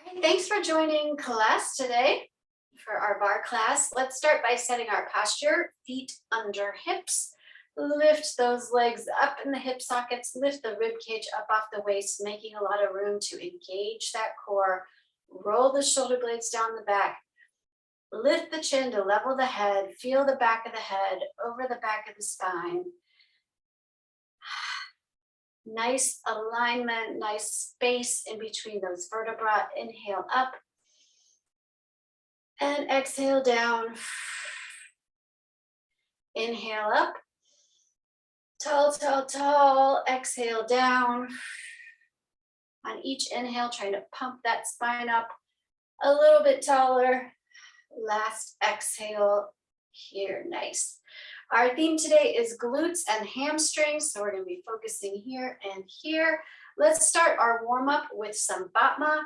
Hey, thanks for joining class today for our bar class. Let's start by setting our posture, feet under hips. Lift those legs up in the hip sockets, lift the rib cage up off the waist, making a lot of room to engage that core. Roll the shoulder blades down the back. Lift the chin to level the head, feel the back of the head over the back of the spine. Nice alignment, nice space in between those vertebrae. Inhale up and exhale down. Inhale up, tall, tall, tall. Exhale down. On each inhale, trying to pump that spine up a little bit taller. Last exhale here, nice. Our theme today is glutes and hamstrings, so we're going to be focusing here and here. Let's start our warm-up with some Batma.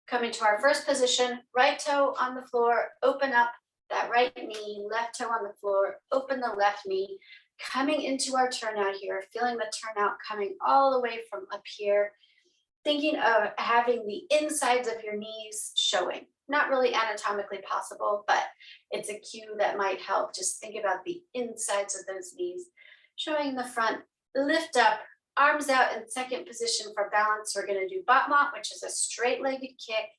Coming to our first position, right toe on the floor, open up that right knee, left toe on the floor, open the left knee. Coming into our turnout here, feeling the turnout coming all the way from up here. Thinking of having the insides of your knees showing. Not really anatomically possible, but it's a cue that might help. Just think about the insides of those knees showing in the front. Lift up, arms out in second position for balance. We're going to do Batma, which is a straight-legged kick,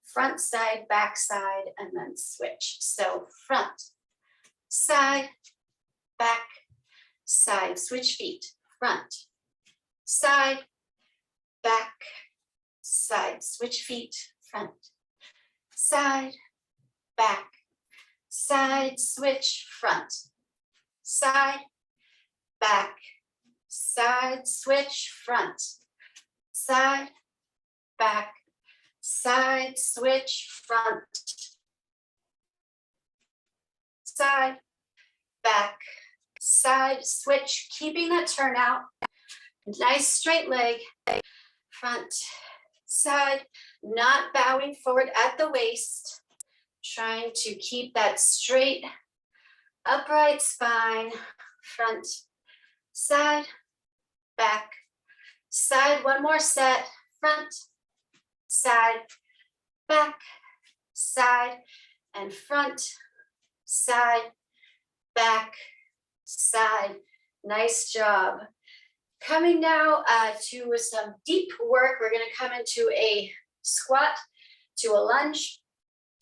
front side, back side, and then switch. So front, side, back, side, switch feet, front, side, back, side, switch feet, front, side, back, side, switch, front, side, back, side, switch, front, side, back, side, switch, front, side, back, side, switch, keeping that turnout. Nice straight leg, front, side, not bowing forward at the waist, trying to keep that straight, upright spine, front, side, back, side, one more set, front, side, back, side, and front, side, back, side. Nice job. Coming now to some deep work. We're going to come into a squat, to a lunge.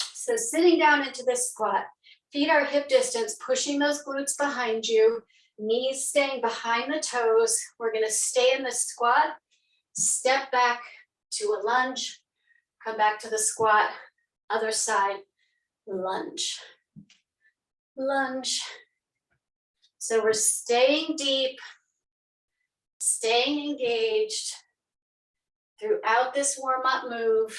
So sitting down into this squat, feet are hip distance, pushing those glutes behind you, knees staying behind the toes. We're going to stay in the squat, step back to a lunge, come back to the squat, other side, lunge, lunge. So we're staying deep, staying engaged throughout this warm-up move,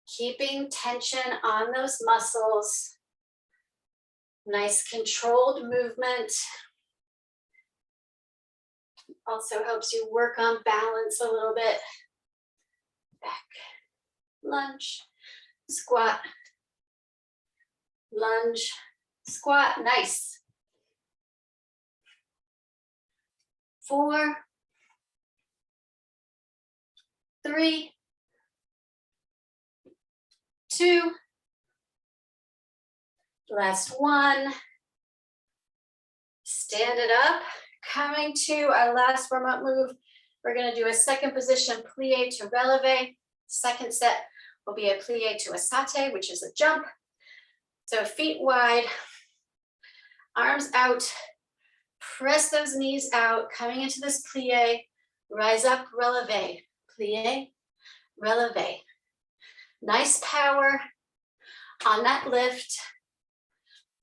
keeping tension on those muscles, nice controlled movement. Also helps you work on balance a little bit. Back, lunge, squat, lunge, squat, nice. 4, 3, 2, last one. Stand it up. Coming to our last warm-up move, we're going to do a second position, Plie To Releve. Second set will be a Plie To Asate, which is a jump. So feet wide, arms out. Press those knees out, coming into this plie, rise up, releve, plie, releve. Nice power on that lift,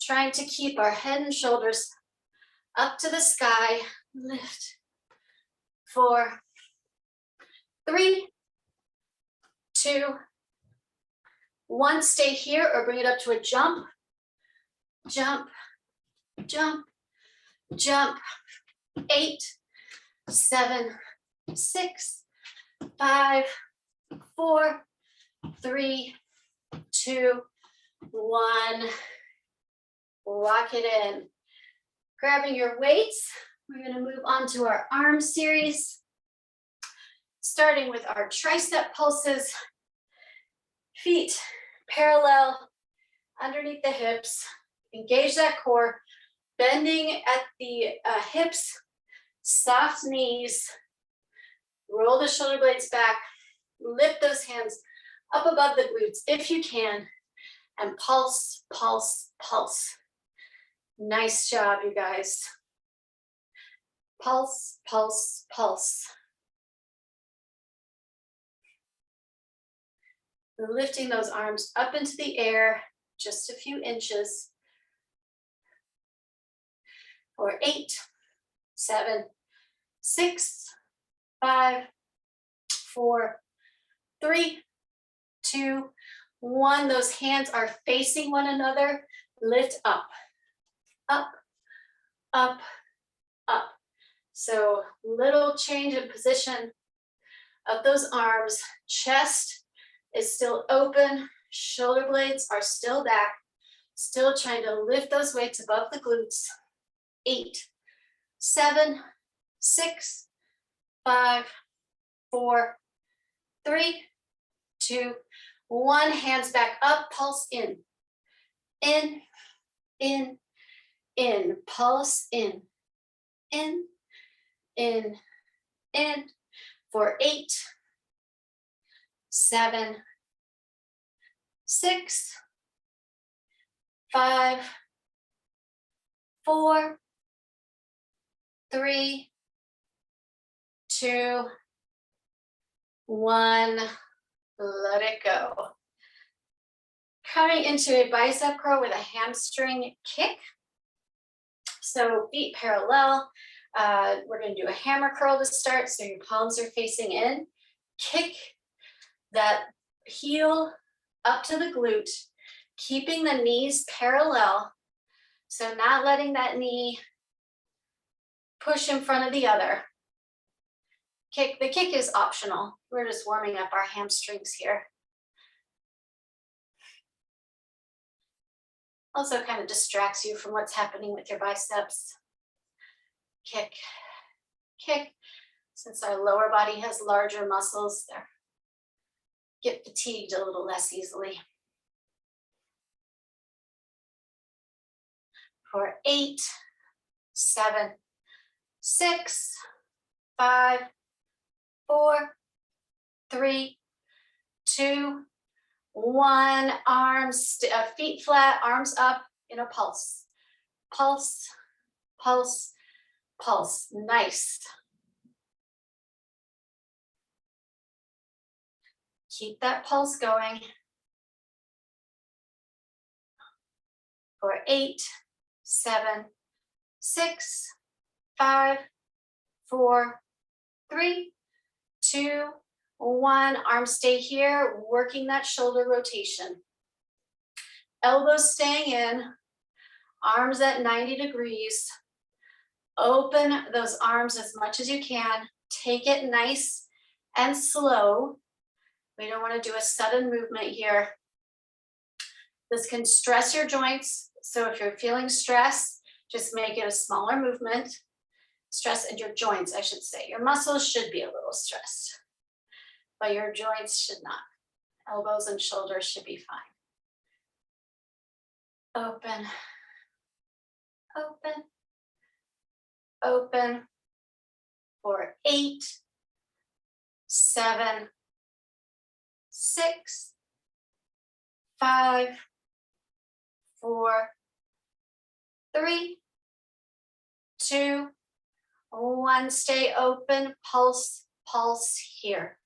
trying to keep our head and shoulders up to the sky, lift. 4, 3, 2, 1, stay here or bring it up to a jump, jump, jump, jump. 8, 7, 6, 5, 4, 3, 2, 1. Lock it in. Grabbing your weights, we're going to move on to our arm series. Starting with our tricep pulses. Feet parallel underneath the hips. Engage that core, bending at the hips, soft knees. Roll the shoulder blades back. Lift those hands up above the glutes if you can, and pulse, pulse, pulse. Nice job, you guys. Pulse, pulse, pulse. Lifting those arms up into the air, just a few inches. For 8, 7, 6, 5, 4, 3, 2, 1. Those hands are facing one another. Lift up, up, up, up. So little change in position of those arms. Chest is still open. Shoulder blades are still back. Still trying to lift those weights above the glutes. 8, 7, 6, 5, 4, 3, 2, 1. Hands back up, pulse in. In, in, in. Pulse in. In, in, in. For 8, 7, 6, 5, 4, 3, 2, 1. Let it go. Coming into a bicep curl with a hamstring kick. So feet parallel. We're going to do a hammer curl to start. So your palms are facing in. Kick that heel up to the glute, keeping the knees parallel. So not letting that knee push in front of the other. Kick. The kick is optional. We're just warming up our hamstrings here. Also kind of distracts you from what's happening with your biceps. Kick, kick. Since our lower body has larger muscles, they get fatigued a little less easily. For 8, 7, 6, 5, 4, 3, 2, 1. Arms, feet flat, arms up in a pulse. Pulse, pulse, pulse. Nice. Keep that pulse going. For 8, 7, 6, 5, 4, 3, 2, 1. Arms stay here, working that shoulder rotation. Elbows staying in, arms at 90 degrees. Open those arms as much as you can. Take it nice and slow. We don't want to do a sudden movement here. This can stress your joints. So if you're feeling stress, just make it a smaller movement. Stress in your joints, I should say. Your muscles should be a little stressed, but your joints should not. Elbows and shoulders should be fine. Open, open, open. For 8, 7, 6, 5, 4, 3, 2, 1. Stay open. Pulse, pulse here.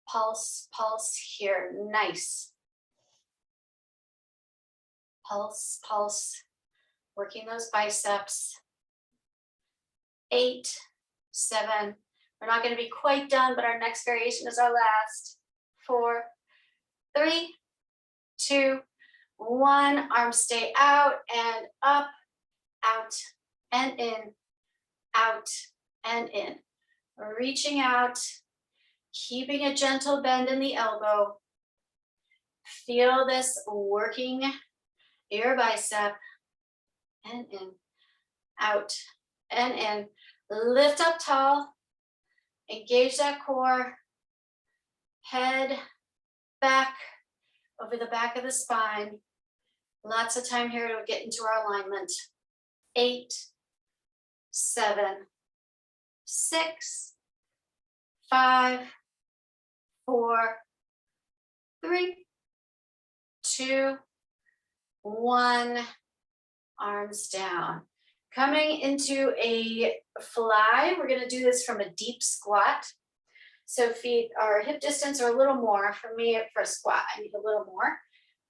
Pulse, pulse here. Nice. Pulse, pulse. Working those biceps. 8, 7. We're not going to be quite done, but our next variation is our last. 4, 3, 2, 1. Arms stay out and up, out and in, out and in. Reaching out, keeping a gentle bend in the elbow. Feel this working your bicep and in, out and in. Lift up tall, engage that core, head back, over the back of the spine. Lots of time here to get into our alignment. 8, 7, 6, 5, 4, 3, 2, 1. Arms down. Coming into a fly, we're going to do this from a deep squat. So feet are hip distance or a little more. For me, for a squat, I need a little more.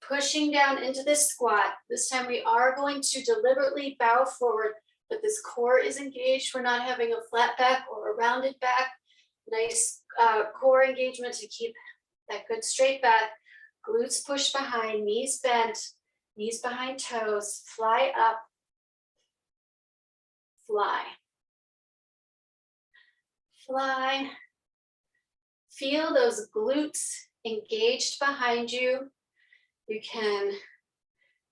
Pushing down into this squat. This time we are going to deliberately bow forward, but this core is engaged. We're not having a flat back or a rounded back. Nice core engagement to keep that good straight back. Glutes push behind, knees bent, knees behind toes. Fly up, fly. Fly. Feel those glutes engaged behind you. You can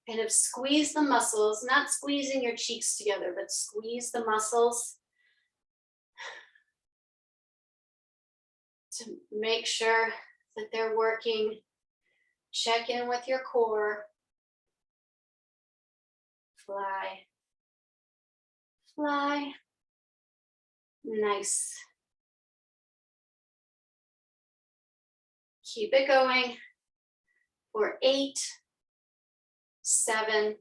kind of squeeze the muscles, not squeezing your cheeks together, but squeeze the muscles to make sure that they're working. Check in with your core. Fly. Fly. Nice. Keep it going for 8, 7,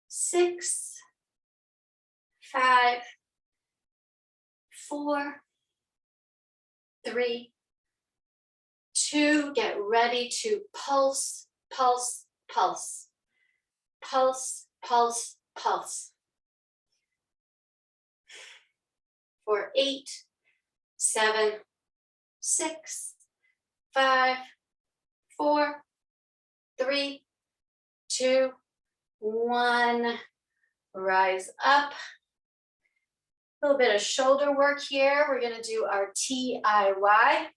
6, 5, 4, 3, 2. Get ready to pulse, pulse, pulse. Pulse, pulse, pulse. For 8, 7, 6, 5, 4, 3, 2, 1. Rise up. A little bit of shoulder work here. We're going to do our TIY.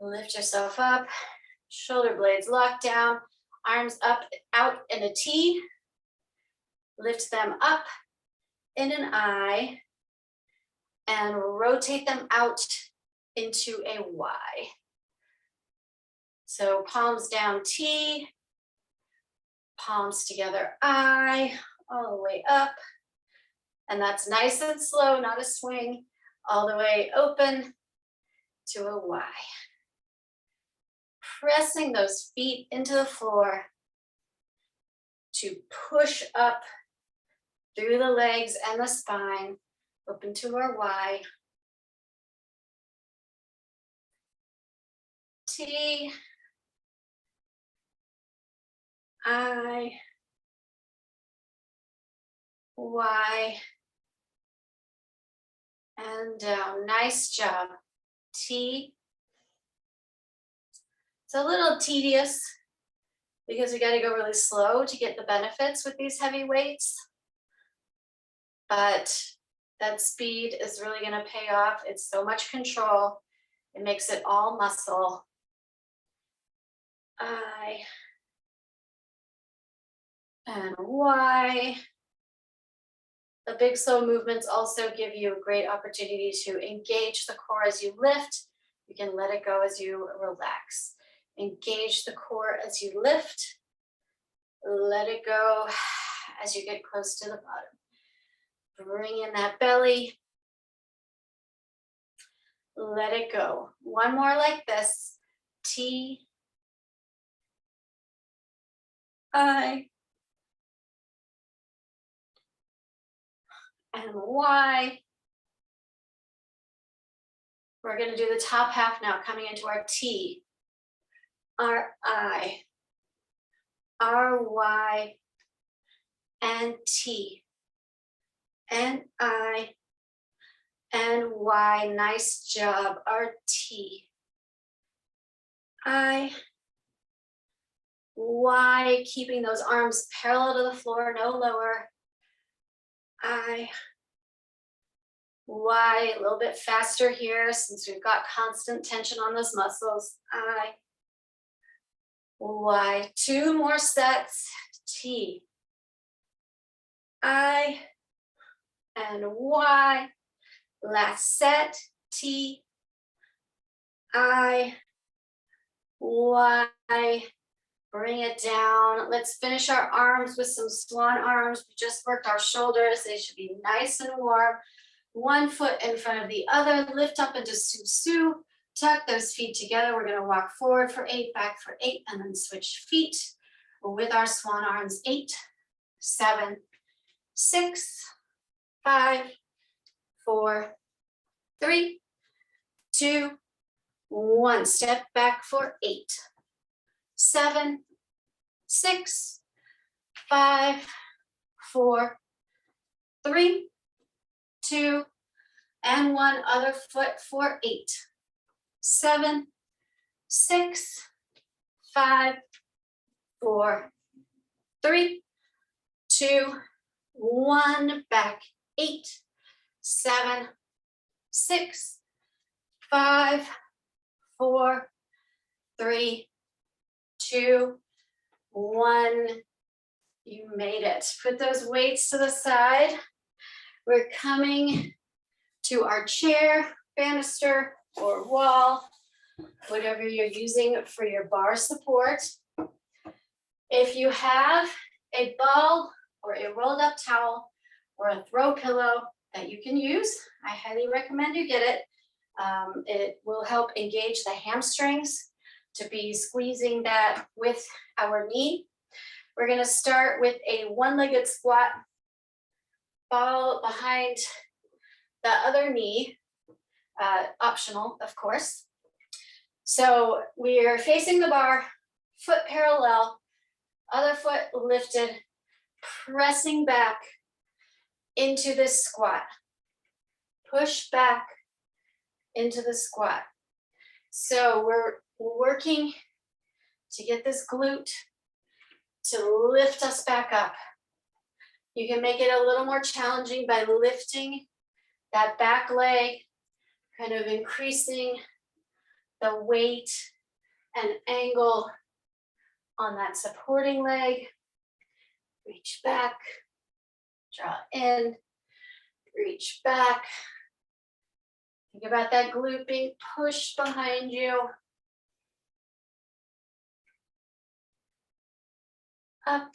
Lift yourself up. Shoulder blades locked down. Arms up, out in a T. Lift them up in an I. And rotate them out into a Y. So palms down T, palms together I, all the way up. And that's nice and slow, not a swing, all the way open to a Y. Pressing those feet into the floor to push up through the legs and the spine, open to our Y. T, I, Y, and down. Nice job. T. It's a little tedious because we got to go really slow to get the benefits with these heavy weights. But that speed is really going to pay off. It's so much control. It makes it all muscle. I and Y. The big slow movements also give you a great opportunity to engage the core as you lift. You can let it go as you relax. Engage the core as you lift. Let it go as you get close to the bottom. Bring in that belly. Let it go. One more like this. T, I, and Y. We're going to do the top half now, coming into our T, our I, our Y, and T, and I, and Y. Nice job. Our T, I, Y, keeping those arms parallel to the floor, no lower. I, Y, a little bit faster here since we've got constant tension on those muscles. I, Y, 2 more sets. T, I, and Y. Last set. T, I, Y, bring it down. Let's finish our arms with some swan arms. We just worked our shoulders. They should be nice and warm. One foot in front of the other. Lift up into Su. Tuck those feet together. We're going to walk forward for 8, back for 8, and then switch feet with our swan arms. 8, 7, 6, 5, 4, 3, 2, 1. Step back for 8, 7, 6, 5, 4, 3, 2, and 1. Other foot for 8, 7, 6, 5, 4, 3, 2, 1. Back. 8, 7, 6, 5, 4, 3, 2, 1. You made it. Put those weights to the side. We're coming to our chair, banister, or wall, whatever you're using for your bar support. If you have a ball or a rolled up towel or a throw pillow that you can use, I highly recommend you get it. It will help engage the hamstrings to be squeezing that with our knee. We're going to start with a one-legged squat, ball behind the other knee, optional, of course. So we are facing the bar, foot parallel, other foot lifted, pressing back into this squat. Push back into the squat. So we're working to get this glute to lift us back up. You can make it a little more challenging by lifting that back leg, kind of increasing the weight and angle on that supporting leg. Reach back, draw in, reach back. Think about that glute being pushed behind you. Up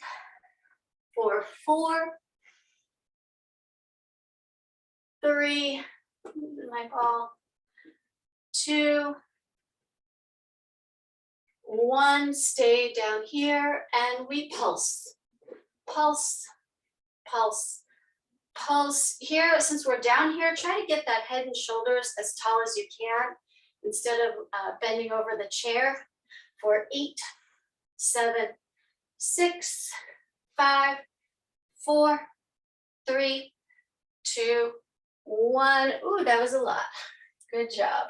for 4, 3, my ball, 2, 1, stay down here, and we pulse, pulse, pulse, pulse. Here, since we're down here, try to get that head and shoulders as tall as you can instead of bending over the chair for 8, 7, 6, 5, 4, 3, 2, 1. Ooh, that was a lot. Good job.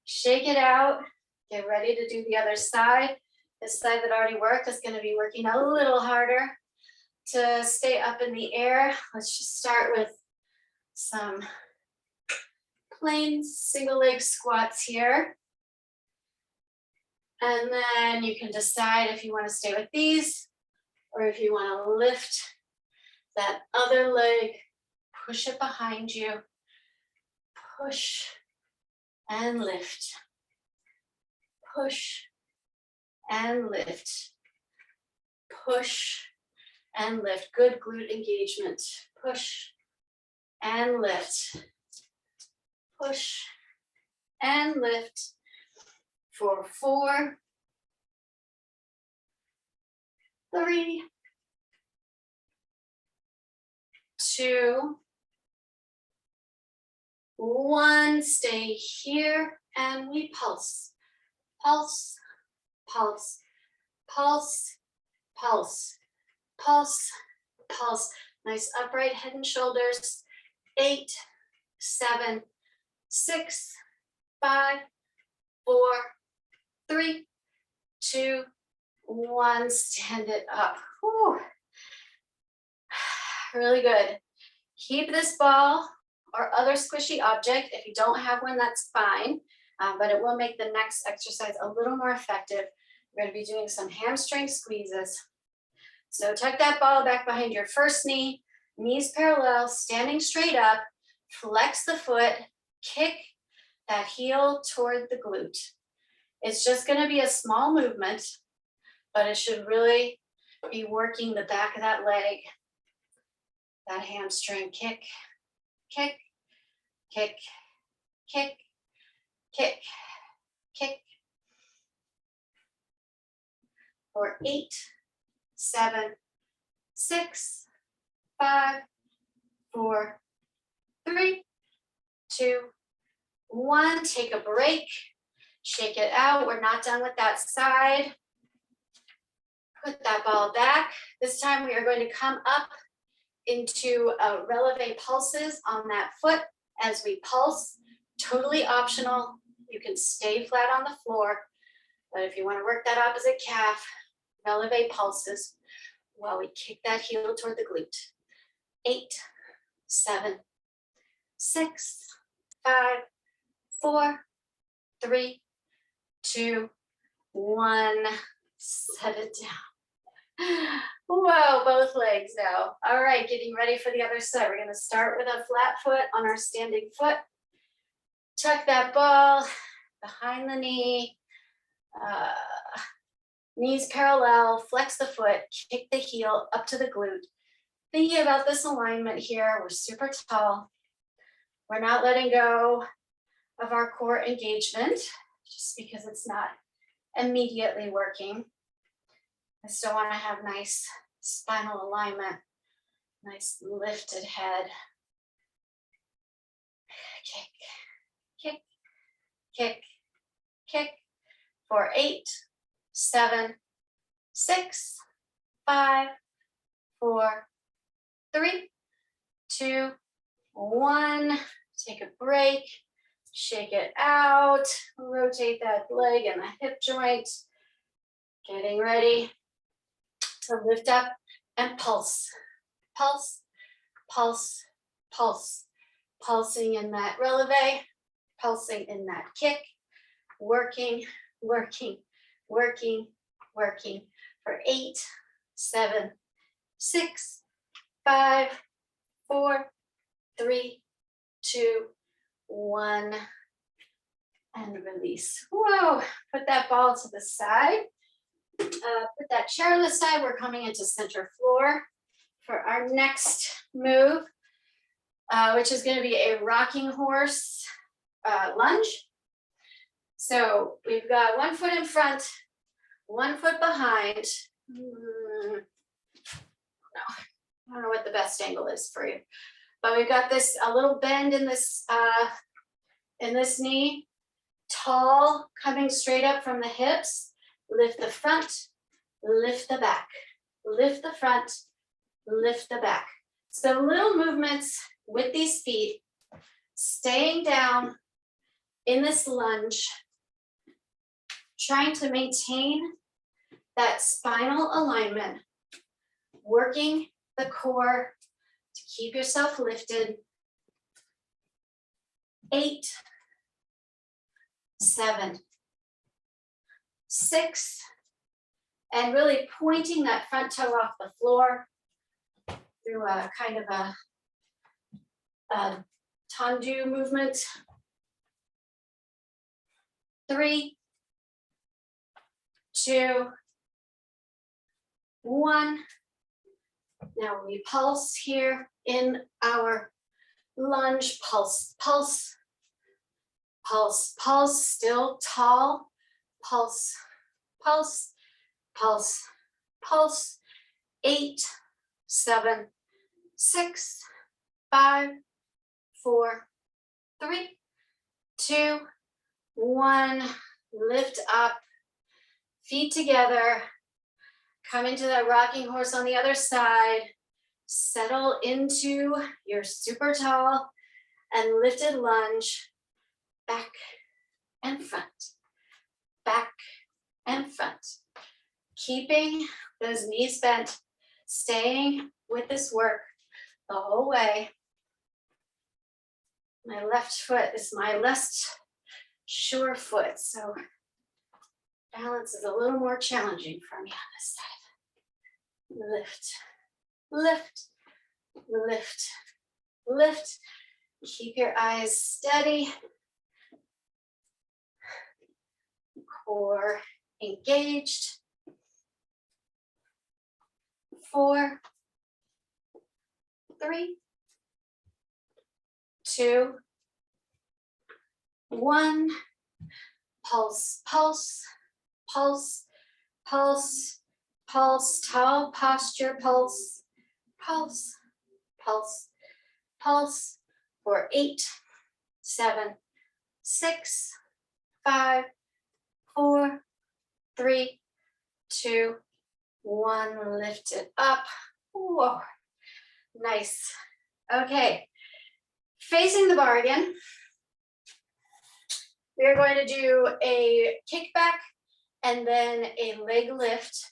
Shake it out. Get ready to do the other side. This side that already worked is going to be working a little harder to stay up in the air. Let's just start with some plain single leg squats here. And then you can decide if you want to stay with these or if you want to lift that other leg, push it behind you, push and lift, push and lift, push and lift. Good glute engagement. Push and lift, push and lift for 4, 3, 2, 1. Stay here and we pulse, pulse, pulse, pulse, pulse, pulse, pulse. Nice upright head and shoulders. 8, 7, 6, 5, 4, 3, 2, 1. Stand it up. Whew. Really good. Keep this ball or other squishy object. If you don't have one, that's fine, but it will make the next exercise a little more effective. We're going to be doing some hamstring squeezes. So tuck that ball back behind your first knee, knees parallel, standing straight up, flex the foot, kick that heel toward the glute. It's just going to be a small movement, but it should really be working the back of that leg, that hamstring. Kick, kick, kick, kick, kick, kick. For 8, 7, 6, 5, 4, 3, 2, 1. Take a break. Shake it out. We're not done with that side. Put that ball back. This time we are going to come up into releve pulses on that foot as we pulse. Totally optional. You can stay flat on the floor, but if you want to work that opposite calf, releve pulses while we kick that heel toward the glute. 8, 7, 6, 5, 4, 3, 2, 1. Set it down. Whoa, both legs now. All right, getting ready for the other side. We're going to start with a flat foot on our standing foot. Tuck that ball behind the knee. Knees parallel, flex the foot, kick the heel up to the glute. Thinking about this alignment here, we're super tall. We're not letting go of our core engagement just because it's not immediately working. I still want to have nice spinal alignment, nice lifted head. Kick, kick, kick, kick. For 8, 7, 6, 5, 4, 3, 2, 1. Take a break. Shake it out. Rotate that leg and the hip joint. Getting ready to lift up and pulse. Pulse, pulse, pulse. Pulsing in that releve, pulsing in that kick. Working, working, working, working for 8, 7, 6, 5, 4, 3, 2, 1, and release. Whoa, put that ball to the side. Put that chair to the side. We're coming into center floor for our next move, which is going to be a rocking horse lunge. So we've got 1 foot in front, 1 foot behind. No, I don't know what the best angle is for you, but we've got this a little bend in this knee, tall, coming straight up from the hips. Lift the front, lift the back, lift the front, lift the back. So little movements with these feet, staying down in this lunge, trying to maintain that spinal alignment, working the core to keep yourself lifted. 8, 7, 6, and really pointing that front toe off the floor through a kind of a tendu movement. 3, 2, 1. Now we pulse here in our lunge. Pulse, pulse, pulse, pulse, still tall. Pulse, pulse, pulse, pulse. 8, 7, 6, 5, 4, 3, 2, 1. Lift up, feet together. Come into that rocking horse on the other side. Settle into your super tall and lifted lunge. Back and front, back and front. Keeping those knees bent, staying with this work the whole way. My left foot is my less sure foot, so balance is a little more challenging for me on this side. Lift, lift, lift, lift. Keep your eyes steady. core engaged. 4, 3, 2, 1. Pulse, pulse, pulse, pulse, pulse, tall posture, pulse, pulse, pulse, pulse, for 8, 7, 6, 5, 4, 3, 2, 1. Lift it up. Whoa, nice. Okay, facing the bar again. We are going to do a kickback and then a leg lift.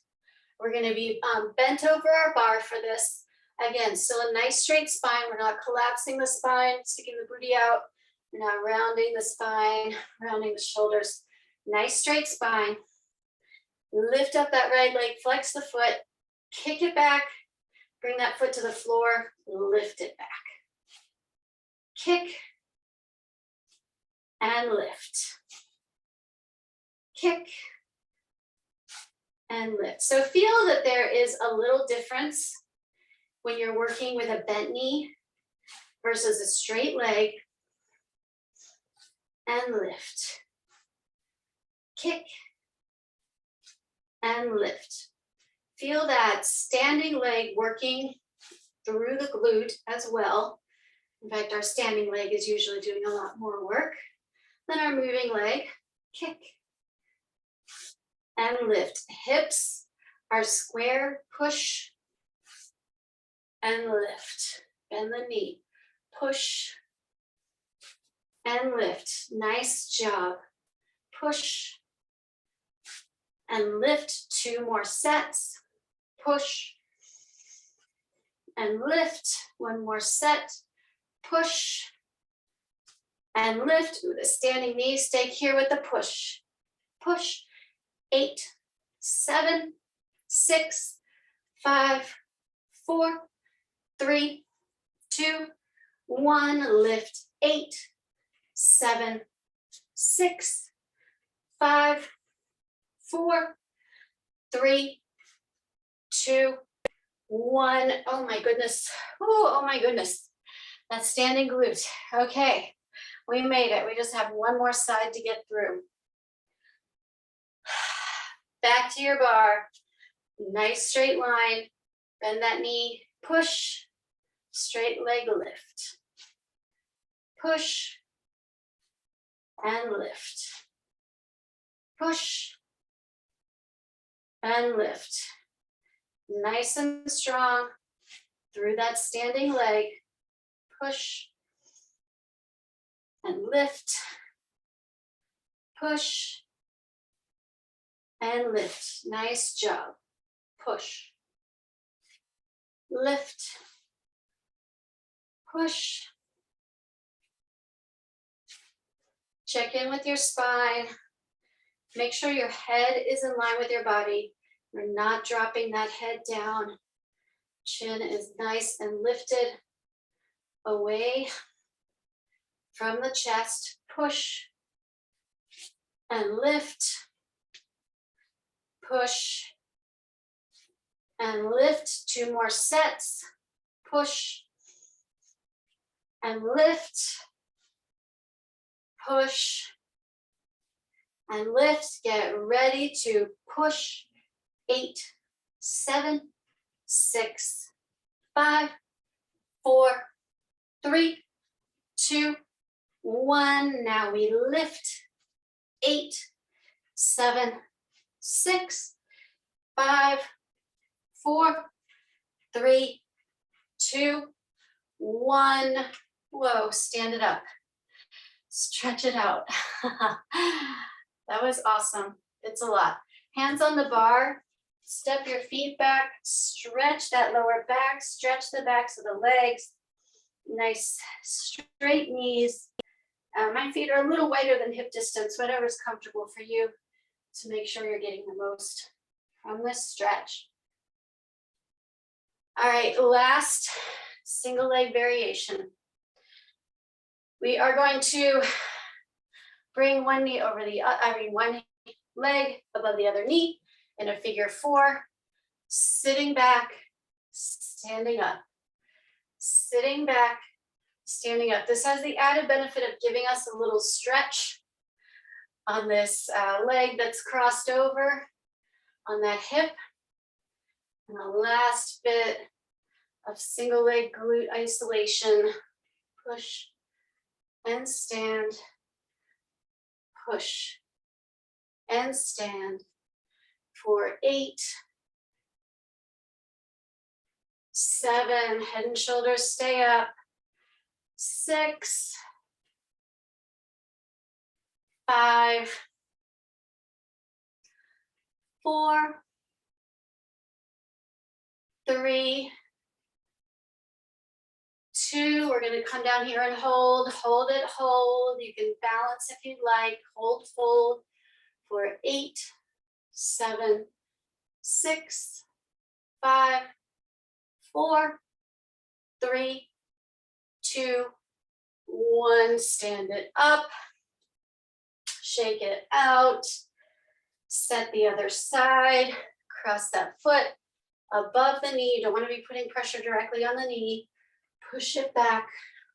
We're going to be bent over our bar for this. Again, still a nice straight spine. We're not collapsing the spine, sticking the booty out. We're not rounding the spine, rounding the shoulders. Nice straight spine. Lift up that right leg, flex the foot, kick it back, bring that foot to the floor, lift it back. Kick and lift. Kick and lift. So feel that there is a little difference when you're working with a bent knee versus a straight leg. And lift. Kick and lift. Feel that standing leg working through the glute as well. In fact, our standing leg is usually doing a lot more work than our moving leg. Kick and lift. Hips are square, push and lift. Bend the knee, push and lift. Nice job. Push and lift. 2 more sets. Push and lift. 1 more set. Push and lift. With a standing knee, stay here with the push. Push. 8, 7, 6, 5, 4, 3, 2, 1. Lift. 8, 7, 6, 5, 4, 3, 2, 1. Oh my goodness. Oh my goodness. That's standing glute. Okay, we made it. We just have 1 more side to get through. Back to your bar. Nice straight line. Bend that knee. Push. Straight leg lift. Push and lift. Push and lift. Nice and strong through that standing leg. Push and lift. Push and lift. Nice job. Push. Lift. Push. Check in with your spine. Make sure your head is in line with your body. You're not dropping that head down. Chin is nice and lifted away from the chest. Push and lift. Push and lift. 2 more sets. Push and lift. Push and lift. Get ready to push. 8, 7, 6, 5, 4, 3, 2, 1. Now we lift. 8, 7, 6, 5, 4, 3, 2, 1. Whoa, stand it up. Stretch it out. That was awesome. It's a lot. Hands on the bar. Step your feet back. Stretch that lower back. Stretch the backs of the legs. Nice straight knees. My feet are a little wider than hip distance, whatever's comfortable for you, to make sure you're getting the most from this stretch. All right, last single leg variation. We are going to bring one knee over the one leg above the other knee in a figure four, sitting back, standing up, sitting back, standing up. This has the added benefit of giving us a little stretch on this leg that's crossed over, on that hip. And the last bit of single leg glute isolation. Push and stand, push and stand for 8, 7, head and shoulders stay up, 6, 5, 4, 3, 2, we're going to come down here and hold it, hold. You can balance if you'd like, hold, fold for 8, 7, 6, 5, 4, 3, 2, 1, stand it up, shake it out, set the other side, cross that foot above the knee. You don't want to be putting pressure directly on the knee. Push it back.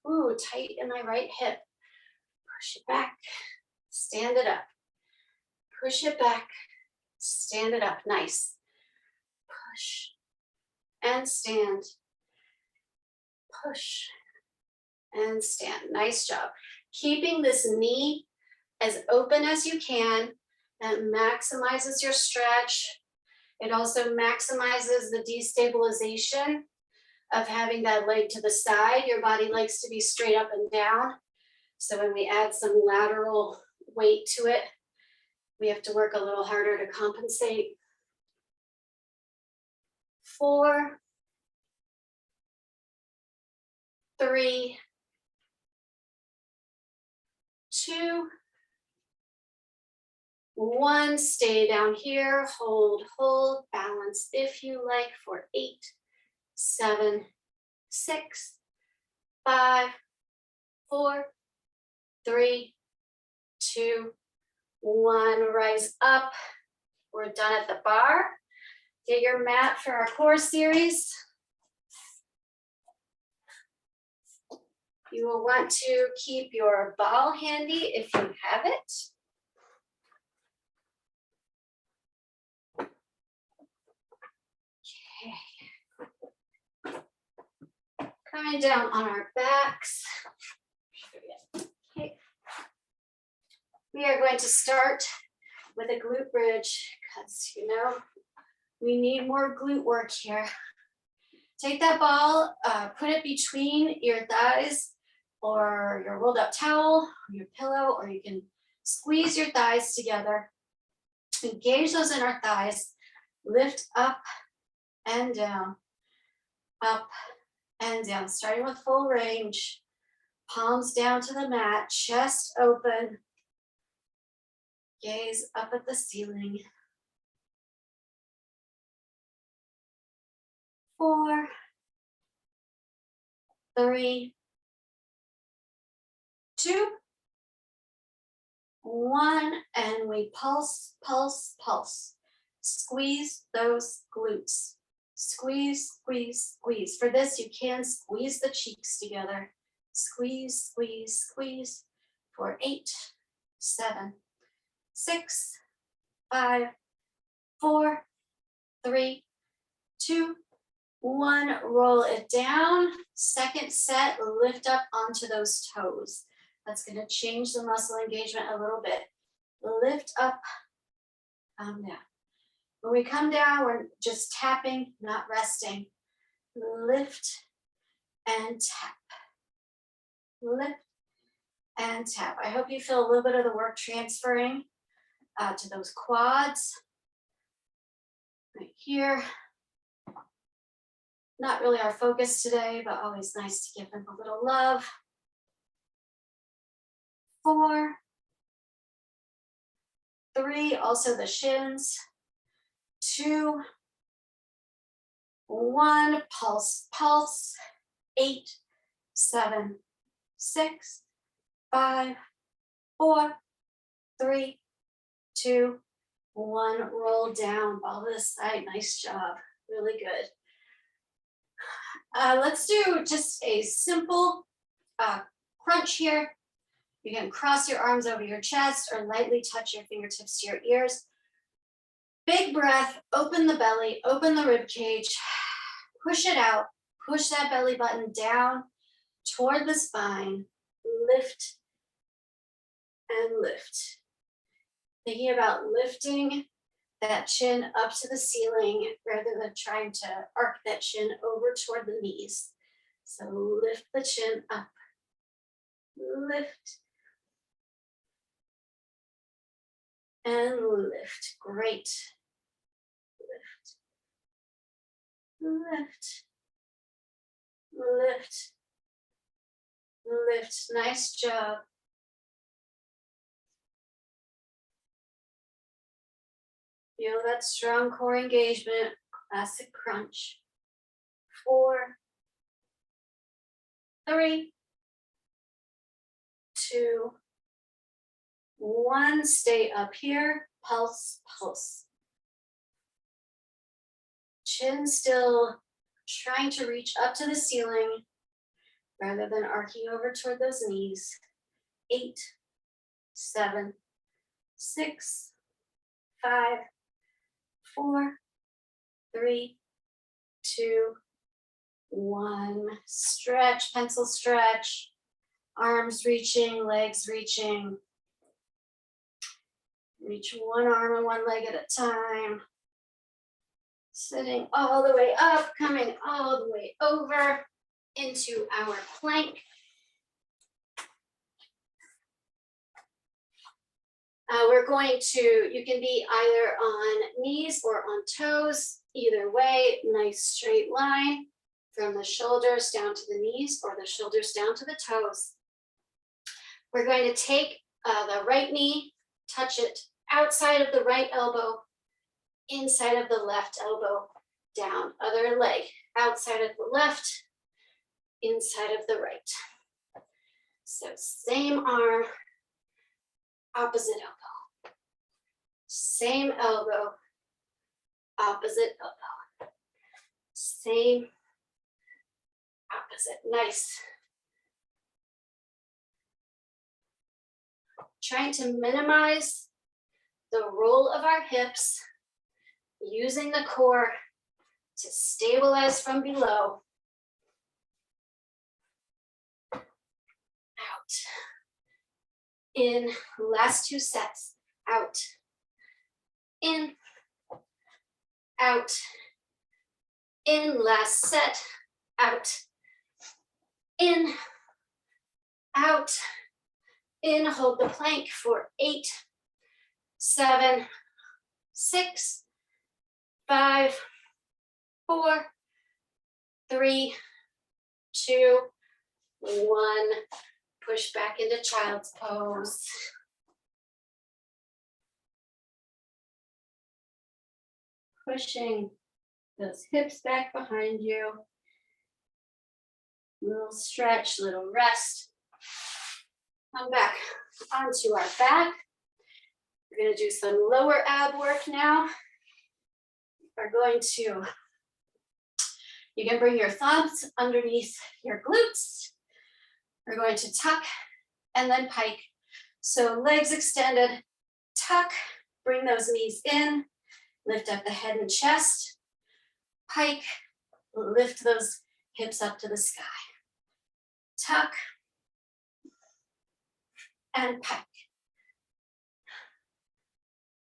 Ooh, tight in my right hip. Push it back. Stand it up. Push it back. Stand it up. Nice. Push and stand. Push and stand. Nice job. Keeping this knee as open as you can. That maximizes your stretch. It also maximizes the destabilization of having that leg to the side. Your body likes to be straight up and down. So when we add some lateral weight to it, we have to work a little harder to compensate. 4, 3, 2, 1, stay down here, hold, hold, balance if you like for 8, 7, 6, 5, 4, 3, 2, 1, rise up. We're done at the bar. Get your mat for our core series. You will want to keep your ball handy if you have it. Coming down on our backs. Okay. We are going to start with a glute bridge because, you know, we need more glute work here. Take that ball, put it between your thighs or your rolled up towel or your pillow, or you can squeeze your thighs together. Engage those inner thighs. Lift up and down, up and down, starting with full range. Palms down to the mat, chest open. Gaze up at the ceiling. 4, 3, 2, 1, and we pulse, pulse, pulse. Squeeze those glutes. Squeeze, squeeze, squeeze. For this, you can squeeze the cheeks together. Squeeze, squeeze, squeeze for 8, 7, 6, 5, 4, 3, 2, 1. Roll it down. Second set, lift up onto those toes. That's going to change the muscle engagement a little bit. Lift up, come down. When we come down, we're just tapping, not resting. Lift and tap. Lift and tap. I hope you feel a little bit of the work transferring to those quads. Right here. Not really our focus today, but always nice to give them a little love. 4, 3, also the shins. 2, 1, pulse, pulse. 8, 7, 6, 5, 4, 3, 2, One, roll down, ball to the side. Nice job. Really good. Let's do just a simple crunch here. You can cross your arms over your chest or lightly touch your fingertips to your ears. Big breath, open the belly, open the rib cage, push it out, push that belly button down toward the spine, lift and lift. Thinking about lifting that chin up to the ceiling rather than trying to arc that chin over toward the knees. So lift the chin up, lift, and lift. Great. Lift, lift, lift. Nice job. Feel that strong core engagement. Classic crunch. 4, 3, 2, 1. Stay up here. Pulse, pulse. Chin still trying to reach up to the ceiling rather than arcing over toward those knees. 8, 7, 6, 5, 4, 3, 2, 1. Stretch, pencil stretch. Arms reaching, legs reaching. Reach one arm and one leg at a time. Sitting all the way up, coming all the way over into our plank. We're going to, you can be either on knees or on toes. Either way, nice straight line from the shoulders down to the knees or the shoulders down to the toes. We're going to take the right knee, touch it outside of the right elbow, inside of the left elbow, down. Other leg, outside of the left, inside of the right. So same arm, opposite elbow. Same elbow, opposite elbow. Same, opposite. Nice. Trying to minimize the roll of our hips, using the core to stabilize from below. Out. In, last 2 sets. Out. In. Out. In, last set. Out. In. Out. In, hold the plank for 8, 7, 6, 5, 4, 3, 2, 1. Push back into child's pose. Pushing those hips back behind you. Little stretch, little rest. Come back onto our back. We're going to do some lower ab work now. We're going to, you can bring your thumbs underneath your glutes. We're going to tuck and then pike. So legs extended, tuck, bring those knees in, lift up the head and chest, pike, lift those hips up to the sky. Tuck and pike.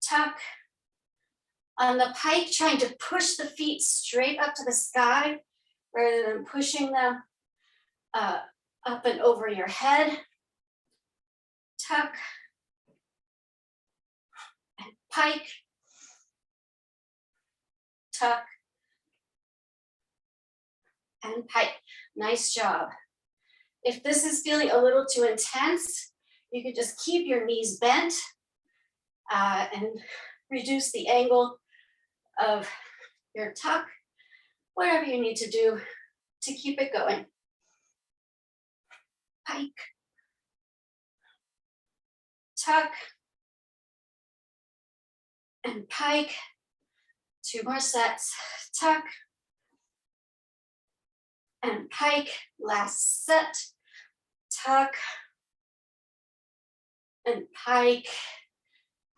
Tuck. On the pike, trying to push the feet straight up to the sky rather than pushing them up and over your head. Tuck and pike. Tuck and pike. Nice job. If this is feeling a little too intense, you can just keep your knees bent and reduce the angle of your tuck, whatever you need to do to keep it going. Pike, tuck, and pike. 2 more sets. Tuck and pike. Last set. Tuck and pike.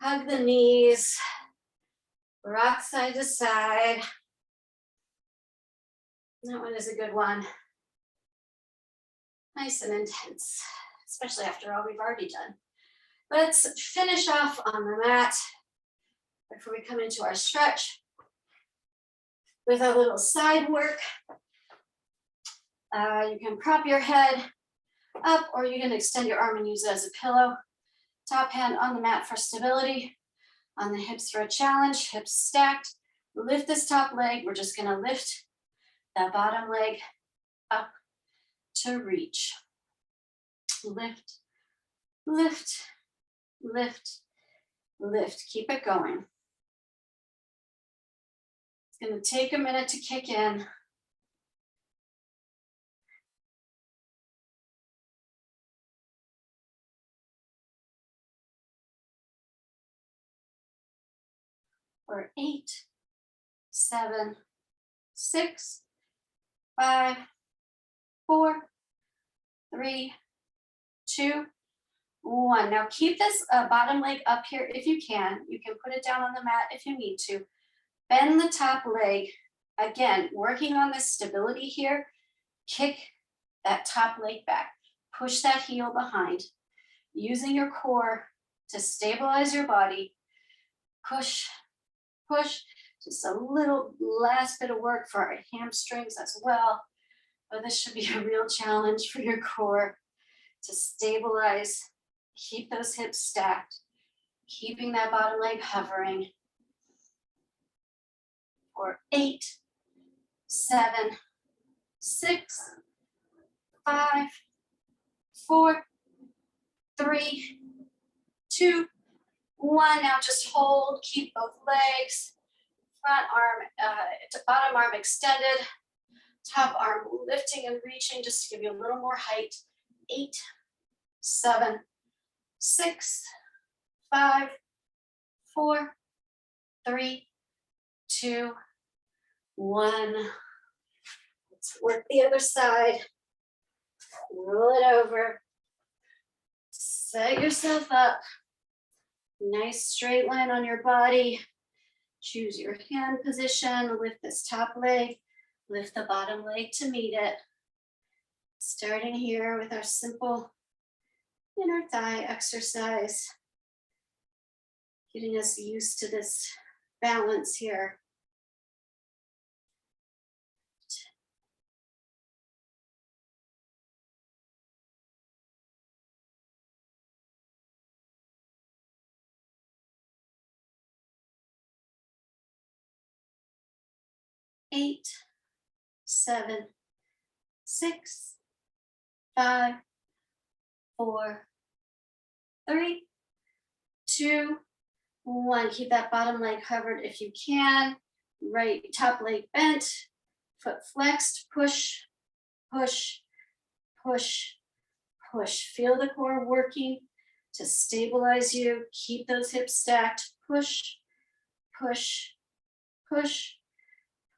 Hug the knees. Rock side to side. That one is a good one. Nice and intense, especially after all we've already done. Let's finish off on the mat before we come into our stretch with a little side work. You can prop your head up, or you can extend your arm and use it as a pillow. Top hand on the mat for stability. On the hips for a challenge, hips stacked. Lift this top leg. We're just gonna lift that bottom leg up to reach. Lift, lift, lift, lift. Keep it going. It's gonna take a minute to kick in. For 8, 7, 6, 5, 4, 3, 2, 1. Now keep this bottom leg up here if you can. You can put it down on the mat if you need to. Bend the top leg. Again, working on this stability here. Kick that top leg back. Push that heel behind. Using your core to stabilize your body. Push, push. Just a little last bit of work for our hamstrings as well. But this should be a real challenge for your core to stabilize. Keep those hips stacked. Keeping that bottom leg hovering. For 8, 7, 6, 5, 4, 3, 2, 1. Now just hold, keep both legs. Front arm, bottom arm extended. Top arm lifting and reaching just to give you a little more height. 8, 7, 6, 5, 4, 3, 2, 1. Let's work the other side. Roll it over. Set yourself up. Nice straight line on your body. Choose your hand position. Lift this top leg. Lift the bottom leg to meet it. Starting here with our simple inner thigh exercise. Getting us used to this balance here. Eight, 7, 6, 5, 4, 3, 2, 1. Keep that bottom leg covered if you can. Right top leg bent, foot flexed. Push, push, push, push. Feel the core working to stabilize you. Keep those hips stacked. Push, push, push,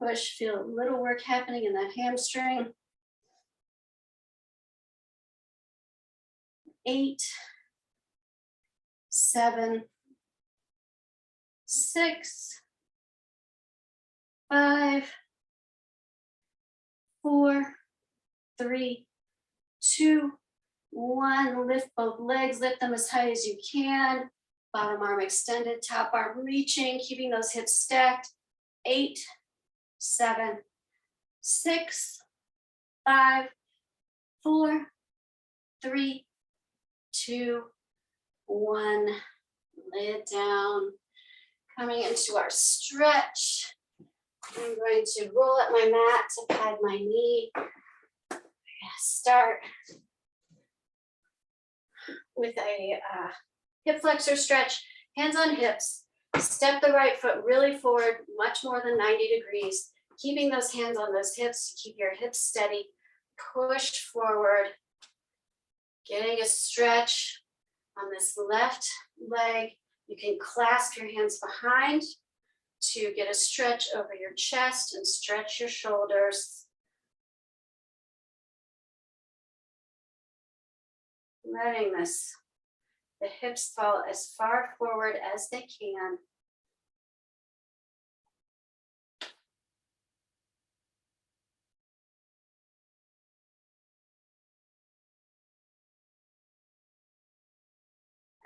push. Feel a little work happening in that hamstring. 8, 7, 6, 5, 4, 3, 2, 1. Lift both legs, lift them as high as you can. Bottom arm extended, top arm reaching, keeping those hips stacked. 8, 7, 6, 5, 4, 3, 2, 1. Lay it down. Coming into our stretch. I'm going to roll up my mat to pad my knee. Start with a hip flexor stretch, hands on hips. Step the right foot really forward, much more than 90 degrees. Keeping those hands on those hips to keep your hips steady. Push forward. Getting a stretch on this left leg. You can clasp your hands behind to get a stretch over your chest and stretch your shoulders. Letting the hips fall as far forward as they can.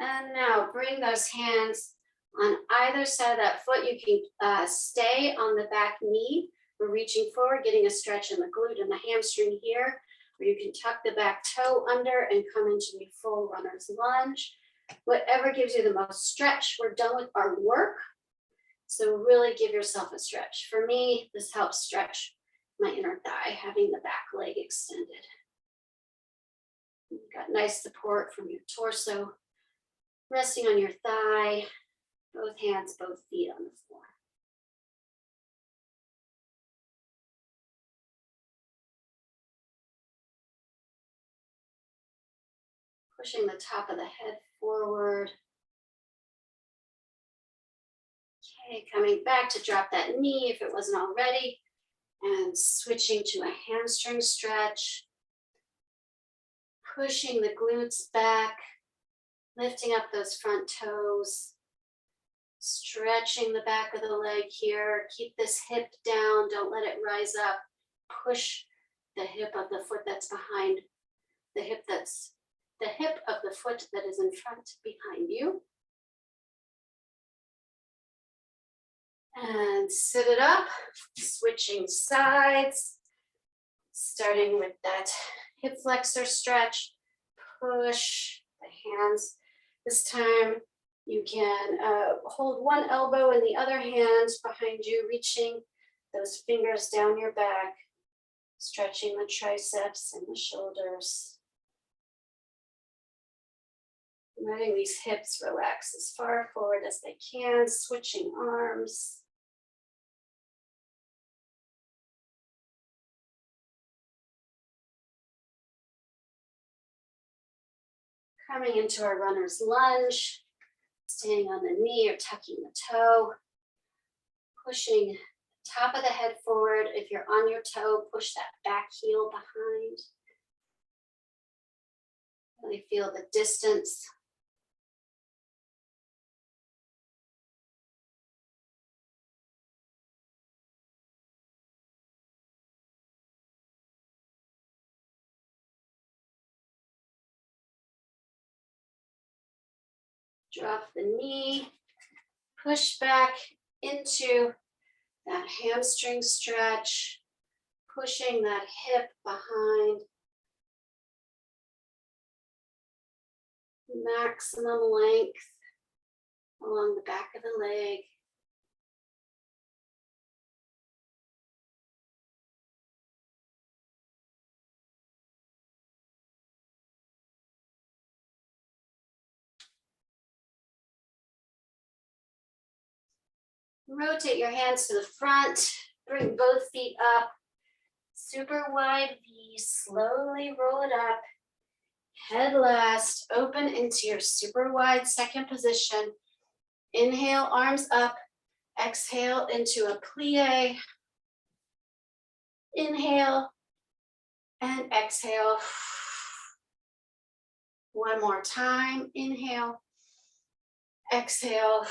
And now bring those hands on either side of that foot. You can stay on the back knee. We're reaching forward, getting a stretch in the glute and the hamstring here. Or you can tuck the back toe under and come into a full runner's lunge. Whatever gives you the most stretch. We're done with our work. So really give yourself a stretch. For me, this helps stretch my inner thigh, having the back leg extended. You've got nice support from your torso. Resting on your thigh, both hands, both feet on the floor. Pushing the top of the head forward. Okay, coming back to drop that knee if it wasn't already, and switching to a hamstring stretch. Pushing the glutes back. Lifting up those front toes, stretching the back of the leg here. Keep this hip down, don't let it rise up. Push the hip of the foot that's behind, the hip of the foot that is in front behind you. And sit it up, switching sides, starting with that hip flexor stretch. Push the hands. This time you can hold one elbow in the other hand behind you, reaching those fingers down your back, stretching the triceps and the shoulders. Letting these hips relax as far forward as they can, switching arms. Coming into our runner's lunge, standing on the knee or tucking the toe, pushing the top of the head forward. If you're on your toe, push that back heel behind. Really feel the distance. Drop the knee, push back into that hamstring stretch, pushing that hip behind. Maximum length along the back of the leg. Rotate your hands to the front, bring both feet up, super wide V, slowly roll it up, head last, open into your super wide second position. Inhale, arms up, exhale into a plie. Inhale and exhale. One more time, inhale, exhale.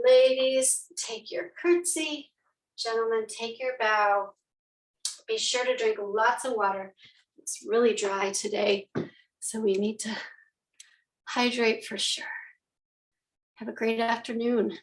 Ladies, take your curtsy. Gentlemen, take your bow. Be sure to drink lots of water. It's really dry today, so we need to hydrate for sure. Have a great afternoon.